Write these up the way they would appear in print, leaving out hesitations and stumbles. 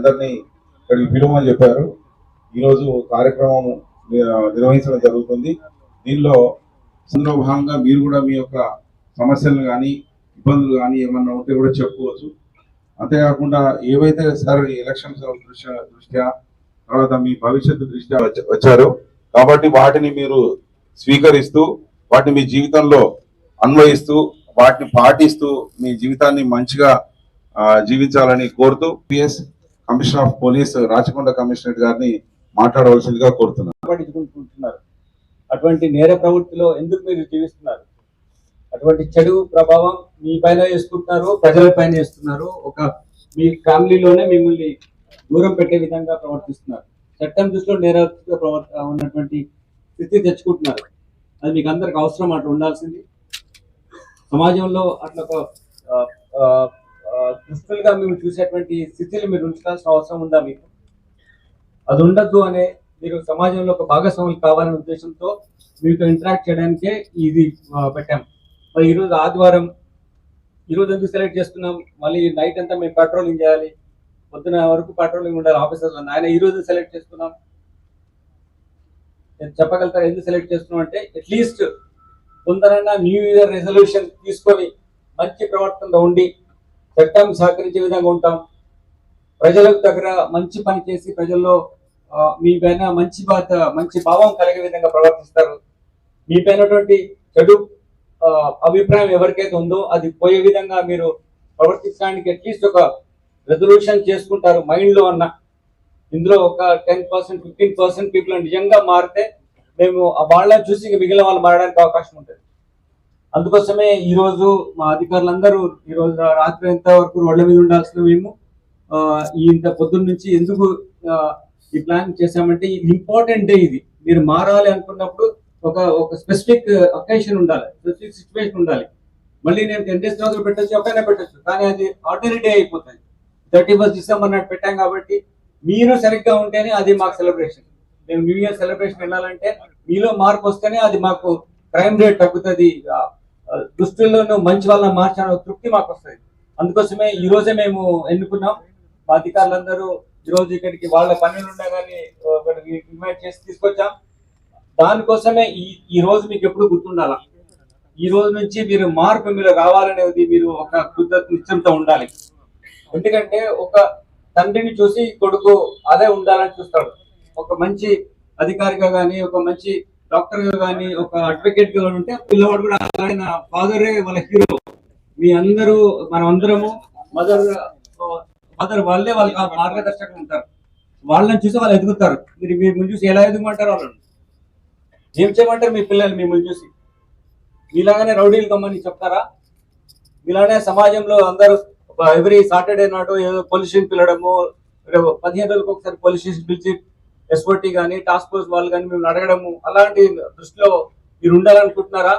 అందరినీ ఇక్కడికి పిలువమని చెప్పారు. ఈరోజు కార్యక్రమం నిర్వహించడం జరుగుతుంది. దీనిలో భాగంగా మీరు కూడా మీ యొక్క సమస్యలు కానీ ఇబ్బందులు కానీ ఏమన్నా ఉంటే కూడా చెప్పుకోవచ్చు. అంతేకాకుండా ఏవైతే సార్ ఎలక్షన్స్ దృష్ట్యా తర్వాత మీ భవిష్యత్తు దృష్ట్యా వచ్చారో కాబట్టి వాటిని మీరు స్వీకరిస్తూ వాటిని మీ జీవితంలో అన్వయిస్తూ వాటిని పాటిస్తూ మీ జీవితాన్ని మంచిగా జీవించాలని కోరుతూ PS commissioner of police Rachakonda commissionerate గారిని మాట్లాడవలసిందిగా కోరుతున్నారు. అటువంటి నేర ప్రవృత్తిలో ఎందుకు మీరు జీవిస్తున్నారు? అటువంటి చెడు ప్రభావం మీ పైన వేసుకుంటున్నారు, ప్రజల పైన వేస్తున్నారు. ఒక మీ ఫ్యామిలీలోనే మిమ్మల్ని దూరం పెట్టే విధంగా ప్రవర్తిస్తున్నారు. చట్టం దృష్టిలో నేరస్తుగా ఉన్నటువంటి స్థితి తెచ్చుకుంటున్నారు. అది మీకు అందరికి అవసరం, అట్లా ఉండాల్సింది. సమాజంలో అట్లా ఒక దుస్తులుగా మేము చూసేటువంటి స్థితిని మీరు ఉంచాల్సిన అవసరం ఉందా మీకు? అది ఉండద్దు అనే మీరు సమాజంలో ఒక భాగస్వాములు కావాలనే ఉద్దేశంతో మీతో ఇంటరాక్ట్ చేయడానికే ఇది పెట్టాం. మరి ఈరోజు ఆదివారం, ఈరోజు ఎందుకు సెలెక్ట్ చేస్తున్నాం? మళ్ళీ నైట్ అంతా మేము పెట్రోలింగ్ చేయాలి, పొద్దున వరకు పెట్రోలింగ్ ఉండాలి ఆఫీసర్లు. ఆయన ఈరోజు సెలెక్ట్ చేస్తున్నాం చెప్పగలుగుతారు ఎందుకు సెలెక్ట్ చేస్తున్నాం అంటే, అట్లీస్ట్ కొందరైనా న్యూ ఇయర్ రెజల్యూషన్ తీసుకొని మంచి ప్రవర్తనలో ఉండి చట్టం సహకరించే విధంగా ఉంటాం, ప్రజలకు దగ్గర మంచి పని చేసి ప్రజల్లో మీ పైన మంచి భావం కలిగే విధంగా ప్రవర్తిస్తారు. మీ పైనటువంటి చెడు అభిప్రాయం ఎవరికైతే ఉందో అది పోయే విధంగా మీరు ప్రవర్తించడానికి అట్లీస్ట్ ఒక రెజల్యూషన్ చేసుకుంటారు మైండ్లో అన్న. ఇందులో ఒక 10%, 15% పీపుల్ నిజంగా మారితే మేము వాళ్ళని చూసి మిగిలిన వాళ్ళు మారడానికి అవకాశం ఉంటుంది. అందుకోసమే ఈరోజు మా అధికారులందరూ ఈరోజు రాత్రి ఎంత వరకు రోడ్ల మీద ఉండాల్సిన మేము ఇంత పొద్దున్న నుంచి ఎందుకు ఈ ప్లాన్ చేసామంటే, ఇది ఇంపార్టెంట్ డే. ఇది మీరు మారాలి అనుకున్నప్పుడు ఒక స్పెసిఫిక్ అకేషన్ ఉండాలి, స్పెసిఫిక్ సిచ్యువేషన్ ఉండాలి. మళ్ళీ నేను 10 days తర్వాత పెట్టచ్చు, ఒకనే పెట్టచ్చు, కానీ అది ఆర్డినరీ డే అయిపోతుంది. 31st December నాడు పెట్టాం కాబట్టి మీరు సరిగ్గా ఉంటేనే అది మాకు సెలబ్రేషన్. నేను న్యూ ఇయర్ సెలబ్రేషన్ వెళ్ళాలంటే మీలో మార్పు వస్తేనే అది మాకు క్రైమ్ రేట్ తగ్గుతుంది, దుస్తుల్లోనూ మంచి వాళ్ళని మార్చాలన్న తృప్తి మాకు వస్తుంది. అందుకోసమే ఈ రోజే మేము ఎన్నుకున్నాం. మా అధికారులందరూ ఈరోజు ఇక్కడికి వాళ్ళ పనులు ఉండగానే ఇన్వైట్ చేసి తీసుకొచ్చాం. దానికోసమే ఈ రోజు మీకు ఎప్పుడు గుర్తుండాల. ఈ రోజు నుంచి మీరు మార్పు మీరు రావాలనేది మీరు ఒక కృతజ్ఞత నిశ్చయంతో ఉండాలి. ఎందుకంటే ఒక తండ్రిని చూసి కొడుకు అదే ఉండాలని చూస్తాడు. ఒక మంచి అధికారిగా కానీ, ఒక మంచి డాక్టర్ గా కానీ, ఒక అడ్వకేట్ గా ఉంటే పిల్లవాడు కూడా ఆయన ఫాదరే వాళ్ళ హీరో. మీ అందరూ మనం అందరము మదర్ వాళ్ళే వాళ్ళకి మార్గదర్శకం ఉంటారు. వాళ్ళని చూసి వాళ్ళు ఎదుగుతారు. మీరు మిమ్మల్ని చూసి ఎలా ఎదుగుమంటారు? వాళ్ళని ఏం చేయమంటారు? మీ పిల్లలు మిమ్మల్ని చూసి మీలాగానే రౌడీలు కమ్మని చెప్తారా? మీలానే సమాజంలో అందరూ ఎవ్రీ సాటర్డే నాడు ఏదో పోలీస్ స్టేషన్ పిలవడము, 15 రోజులకు ఒకసారి పోలీస్ స్టేషన్ పిలిచి ఎస్ఓటీ కానీ టాస్క్ ఫోర్స్ వాళ్ళు కానీ మేము అడగడము, అలాంటి దృష్టిలో మీరు ఉండాలనుకుంటున్నారా?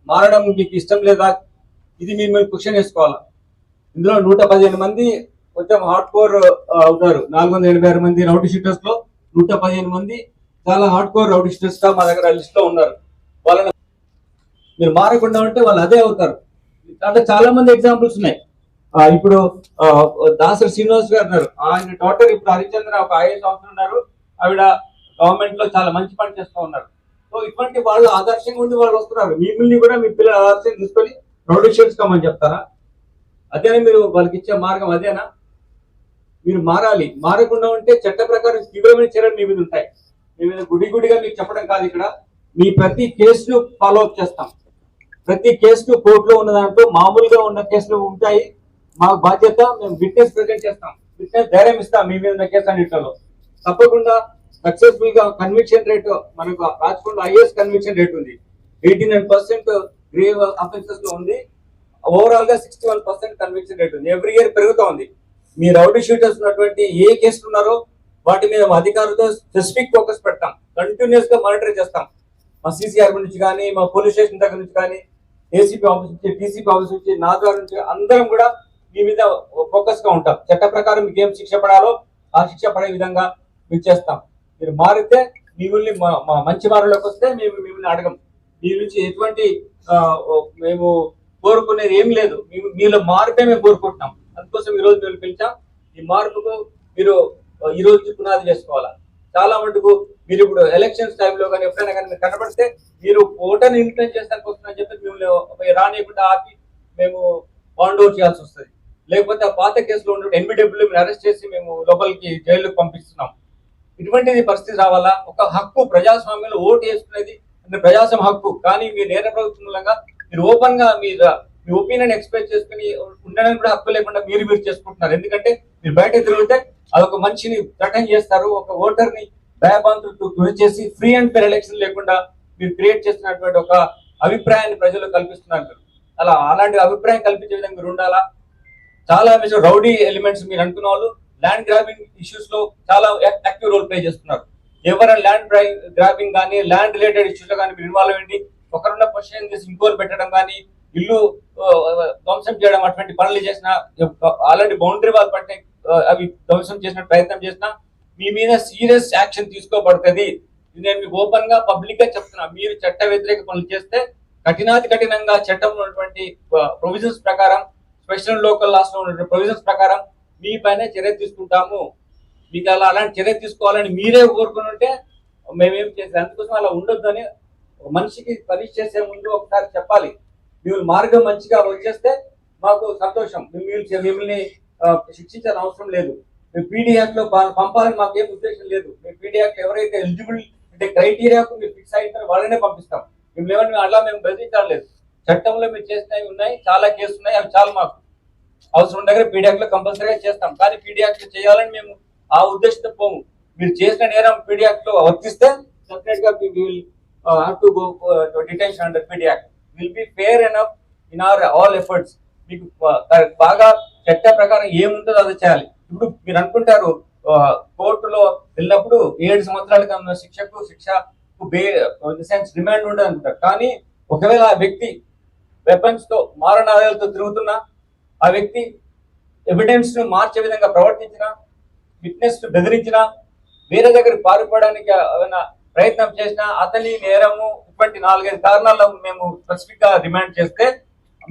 మారడం మీకు ఇష్టం లేదా? ఇది మీరు క్వశ్చన్ వేసుకోవాలా. ఇందులో 115 మంది కొంచెం హార్డ్ కోర్ ఉన్నారు. 486 మంది రౌడీ షీటర్స్ లో 115 మంది చాలా హార్డ్ కోర్ రౌడీ షీటర్స్ గా మా దగ్గర లిస్ట్ లో ఉన్నారు. వాళ్ళని మీరు మారకుండా ఉంటే వాళ్ళు అదే అవుతారు. అంటే చాలా మంది ఎగ్జాంపుల్స్ ఉన్నాయి. ఇప్పుడు దాసరి శ్రీనివాస్ గారు ఉన్నారు. ఆయన డాక్టర్ ఇప్పుడు హరిచంద్ర ఒక IAS ఆఫీసర్ ఉన్నారు. ఆవిడ గవర్నమెంట్ లో చాలా మంచి పని చేస్తూ ఉన్నారు. సో ఇటువంటి వాళ్ళు ఆదర్శంగా ఉండి వాళ్ళు వస్తున్నారు. మిమ్మల్ని కూడా మీ పిల్లలు ఆదర్శంగా తీసుకొని రౌడీ షీటర్స్ కమ్మని చెప్తారా? అదేనా మీరు వాళ్ళకి ఇచ్చే మార్గం? అదేనా? మీరు మారాలి. మారకుండా ఉంటే చట్ట ప్రకారం తీవ్రమైన చర్యలు మీ మీద ఉంటాయి. మీ మీద గుడిగా మీకు చెప్పడం కాదు. ఇక్కడ మీ ప్రతి కేసును ఫాలో అప్ చేస్తాం. ప్రతి కేసును కోర్టులో ఉన్న దాంట్లో మామూలుగా ఉన్న కేసులు ఉంటాయి. మా బాధ్యత మేము విట్నెస్ ప్రెజెంట్ చేస్తాం, విట్నెస్ ధైర్యం ఇస్తాం. మీ మీద ఉన్న కేసు అన్నింటిలో తప్పకుండా సక్సెస్ఫుల్ గా కన్విక్షన్ రేట్ మనకు రాచకొండ హైయెస్ట్ కన్విక్షన్ రేట్ ఉంది. 89% గ్రేవ్ అఫెన్సెస్ లో ఉంది. ఓవరాల్ గా 61% కన్విక్షన్ రేట్ ఉంది. ఎవ్రీ ఇయర్ పెరుగుతూ ఉంది. మీ రౌడీ షీటర్స్ ఉన్నటువంటి ఏ కేసులు ఉన్నారో వాటి మీద మా అధికారులతో స్పెసిఫిక్ ఫోకస్ పెడతాం. కంటిన్యూస్ గా మానిటర్ చేస్తాం. మా CCR నుంచి కానీ, మా పోలీస్ స్టేషన్ దగ్గర నుంచి కానీ, ACP ఆఫీస్ నుంచి, DCP ఆఫీస్ నుంచి, నా ద్వారా నుంచి అందరం కూడా మీ మీద ఫోకస్ గా ఉంటాం. చట్ట ప్రకారం మీకు ఏం శిక్ష పడాలో ఆ శిక్ష పడే విధంగా మీకు చేస్తాం. మీరు మారితే మిమ్మల్ని మా మంచి మార్గంలోకి వస్తే మేము మిమ్మల్ని అడగం. మీ నుంచి ఎటువంటి మేము కోరుకునేది ఏం లేదు. మీలో మార్పే మేము కోరుకుంటున్నాం. అందుకోసం ఈరోజు మేము పిలిచాం. ఈ మార్పుకు మీరు ఈ రోజు పునాది చేసుకోవాలా. చాలా మటుకు మీరు ఇప్పుడు ఎలక్షన్స్ టైంలో కానీ ఎప్పుడైనా కానీ మీరు కనబడితే మీరు ఓటర్ని ఇన్ఫ్లుయెన్స్ చేస్తానికి వస్తుందని చెప్పి మిమ్మల్ని రానియకుండా ఆపి మేము బాండ్ అవుట్ చేయాల్సి వస్తుంది. లేకపోతే ఆ పాత కేసులో ఉండే ఎన్బిడబ్ల్యూ మీరు అరెస్ట్ చేసి మేము లోపలికి జైలుకి పంపిస్తున్నాం. ఇటువంటిది పరిస్థితి రావాలా? ఒక హక్కు ప్రజాస్వామ్యంలో ఓటు వేసుకునేది ప్రజాస్వామ్య హక్కు. కానీ మీరు నేర ప్రభుత్వం మూలంగా మీరు ఓపెన్ గా మీ ఒపీనియన్ ఎక్స్ప్రెస్ చేసుకుని ఉండడానికి కూడా హక్కు లేకుండా మీరు చేసుకుంటున్నారు. ఎందుకంటే మీరు బయట తిరిగితే అదొక మనిషిని థ్రెటన్ చేస్తారు, ఒక ఓటర్ ని భయభ్రాంతులకు గురి చేసి ఫ్రీ అండ్ ఫెయిర్ ఎలక్షన్ లేకుండా మీరు క్రియేట్ చేస్తున్నటువంటి ఒక అభిప్రాయాన్ని ప్రజలు కల్పిస్తున్నారు. అలాంటి అభిప్రాయం కల్పించే విధంగా మీరు ఉండాలా. చాలా రౌడీ ఎలిమెంట్స్ మీరు అనుకున్న వాళ్ళు ల్యాండ్ గ్రాబింగ్ ఇష్యూస్ లో చాలా యాక్టివ్ రోల్ ప్లే చేస్తున్నారు. ఎవరైనా ల్యాండ్ గ్రాబింగ్ కానీ ల్యాండ్ రిలేటెడ్ ఇష్యూస్ లో కానీ మీరు ఇన్వాల్వ్ అయ్యండి. ఒకరున్న పొజిషన్ చేసి ఇంకోరు పెట్టడం కానీ ఇల్లు ధ్వంసం చేయడం అటువంటి పనులు చేసిన, ఆల్రెడీ బౌండరీ వాల్ పట్టే అవి ధ్వంసం చేసిన ప్రయత్నం చేసినా మీ మీద సీరియస్ యాక్షన్ తీసుకోబడుతుంది. నేను మీకు ఓపెన్ గా పబ్లిక్ గా చెప్తున్నా. మీరు చట్ట వ్యతిరేక పనులు చేస్తే కఠినాతి కఠినంగా చట్టంలో ఉన్నటువంటి ప్రొవిజన్స్ ప్రకారం, స్పెషల్ లోకల్ లాస్ లో ఉన్నటువంటి ప్రొవిజన్స్ ప్రకారం మీ పైన చర్య తీసుకుంటాము. మీకు అలాంటి చర్య తీసుకోవాలని మీరే కోరుకుని ఉంటే మేమేం చేస్తాం. అందుకోసం అలా ఉండొద్దు అని మనిషికి పరీక్ష చేసే ముందు ఒకసారి చెప్పాలి. మిమ్మల్ని మార్గం మంచిగా వచ్చేస్తే మాకు సంతోషం. మిమ్మల్ని శిక్షించాల్సిన అవసరం లేదు. మీరు పీడియాక్ లో పంపాలని మాకు ఏం ఉద్దేశం లేదు. మీరు పీడియాక్ ఎవరైతే ఎలిజిబుల్ అంటే క్రైటీరియాకు మీరు ఫిక్స్ అయితారో వాళ్ళనే పంపిస్తాం. మిమ్మల్ని ఎవరిని అలా మేము బెదిరించలేదు. చట్టంలో మీరు చేసినవి ఉన్నాయి, చాలా కేసులు ఉన్నాయి, అవి చాలా మాకు అవసరం దగ్గర పీడియాక్ లో కంపల్సరీగా చేస్తాం. కానీ పీడియాక్ లో చేయాలని మేము ఆ ఉద్దేశంతో పోము. మీరు చేసిన నేరం పీడియాక్ లో వర్తిస్తే డెఫినెట్ గా have to go to detention under PDAC. Will be fair enough in our all efforts. మీకు బాగా చట్ట ప్రకారం ఏముంటుందో అది చేయాలి. ఇప్పుడు మీరు అనుకుంటారు కోర్టులో వెళ్ళినప్పుడు 7 సంవత్సరాలకు ఉన్న శిక్షకు రిమాండ్ ఉండదు అనుకుంటారు. కానీ ఒకవేళ ఆ వ్యక్తి వెపన్స్ తో మారణాయుధాలతో తిరుగుతున్నా, ఆ వ్యక్తి ఎవిడెన్స్ ను మార్చే విధంగా ప్రవర్తించిన, విట్నెస్ ను బెదిరించిన, వేరే దగ్గర పారిపోవడానికి ఏమైనా ప్రయత్నం చేసినా అతని నేరము ఇటువంటి 4-5 కారణాల్లో మేము స్పెసిఫిక్ గా రిమాండ్ చేస్తే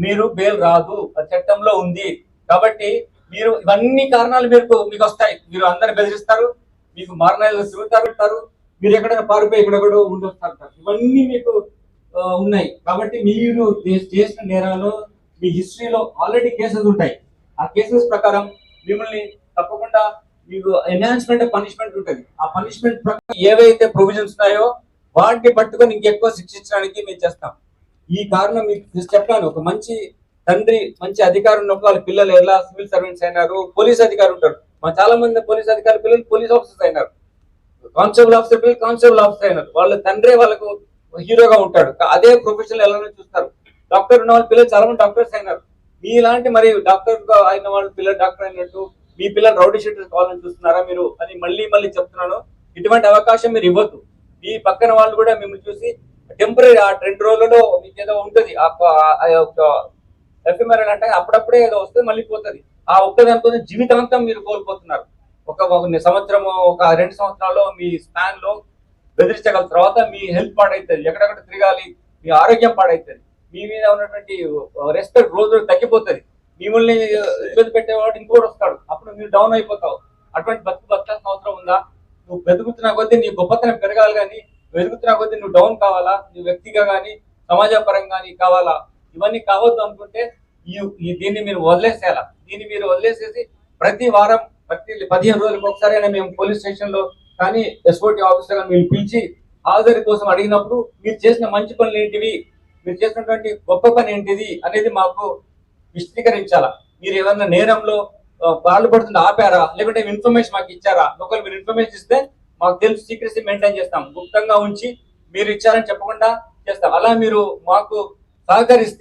మీరు బెయిల్ రాదు, అది చట్టంలో ఉంది. కాబట్టి మీరు ఇవన్నీ కారణాలు మీకు వస్తాయి. మీరు అందరిని బెదిరిస్తారు, మీకు మారణాలు తిరుగుతారు, మీరు ఎక్కడైనా పారిపోయి ఎక్కడెక్కడో ఉండొస్తారు. ఇవన్నీ మీకు ఉన్నాయి. కాబట్టి మీరు చేసిన నేరాలు మీ హిస్టరీలో ఆల్రెడీ కేసెస్ ఉంటాయి. ఆ కేసెస్ ప్రకారం మిమ్మల్ని తప్పకుండా మీకు ఎన్హాన్స్మెంట్ పనిష్మెంట్ ఉంటుంది. ఆ పనిష్మెంట్ ప్రకారం ఏవైతే ప్రొవిజన్స్ ఉన్నాయో వాటిని పట్టుకొని ఇంకెక్కువ శిక్షించడానికి మేము చేస్తాం. ఈ కారణం మీకు చెప్పాను. ఒక మంచి తండ్రి, మంచి అధికారం ఉన్నప్పుడు వాళ్ళ పిల్లలు ఎలా సివిల్ సర్వెంట్స్ అయినారు, పోలీస్ అధికారులు ఉంటారు. మా చాలా మంది పోలీస్ అధికారుల పిల్లలు పోలీస్ ఆఫీసర్స్ అయినారు, కానిస్టేబుల్ ఆఫీసర్ పిల్లలు కానిస్టేబుల్ ఆఫీసర్ అయినారు. వాళ్ళ తండ్రే వాళ్ళకు హీరోగా ఉంటాడు. అదే ప్రొఫెషనల్ ఎలా చూస్తారు. డాక్టర్ ఉన్న వాళ్ళ పిల్లలు చాలా మంది డాక్టర్స్ అయినారు. మీలాంటి మరి డాక్టర్ అయిన వాళ్ళ పిల్లలు డాక్టర్ అయినట్టు మీ పిల్లలు రౌడీ షీటర్స్ కావాలని చూస్తున్నారా మీరు అని మళ్ళీ చెప్తున్నాను. ఇటువంటి అవకాశం మీరు ఇవ్వద్దు. మీ పక్కన వాళ్ళు కూడా మిమ్మల్ని చూసి టెంపరీ ఆ 2 రోజులలో మీకు ఏదో ఉంటుంది, ఎఫ్ఎంఆర్ అంటే అప్పుడప్పుడే ఏదో వస్తే మళ్ళీ పోతుంది. ఆ ఒక్కదానికోసం జీవితాంతం మీరు కోల్పోతున్నారు. ఒక సంవత్సరం, ఒక 2 సంవత్సరాల్లో మీ స్పాన్ లో బెదిరించగల తర్వాత మీ హెల్త్ పాడైతుంది, ఎక్కడెక్కడ తిరగాలి, మీ ఆరోగ్యం పాడైతుంది, మీ మీద ఉన్నటువంటి రెస్పెక్ట్ రోజు తగ్గిపోతుంది. మిమ్మల్ని ఇబ్బంది పెట్టేవాడు ఇంకోటి వస్తాడు, అప్పుడు మీరు డౌన్ అయిపోతావు. అటువంటి బతకాల్సిన అవసరం ఉందా? నువ్వు వెతుకుతున్న కొద్దీ నీ గొప్పతనం పెరగాలి, కానీ వెతుకుతున్న కొద్దీ నువ్వు డౌన్ కావాలా? నువ్వు వ్యక్తిగా కానీ సమాజ పరంగా కావాలా? ఇవన్నీ కావద్దు అనుకుంటే దీన్ని మీరు వదిలేసేయాలా. దీన్ని మీరు వదిలేసేసి ప్రతి వారం, ప్రతి 15 రోజులకు ఒకసారి అయినా మేము పోలీస్ స్టేషన్ లో కానీ ఎస్ఓటీ ఆఫీసర్ మీరు పిలిచి హాజరు కోసం అడిగినప్పుడు మీరు చేసిన మంచి పనులు ఏంటివి, మీరు చేసినటువంటి గొప్ప పని ఏంటిది అనేది మాకు విశదీకరించాలా. మీరు ఏమన్నా నేరంలో పాల్పడుతుంటే ఆపారా, లేకుంటే ఇన్ఫర్మేషన్ మాకు ఇచ్చారా? ఒకవేళ మీరు ఇన్ఫర్మేషన్ ఇస్తే మాకు తెలుసు, సీక్రెసీ మెయింటైన్ చేస్తాం, గుప్తంగా ఉంచి మీరు ఇచ్చారని చెప్పకుండా చేస్తాం. అలా మీరు మాకు సహకరిస్తే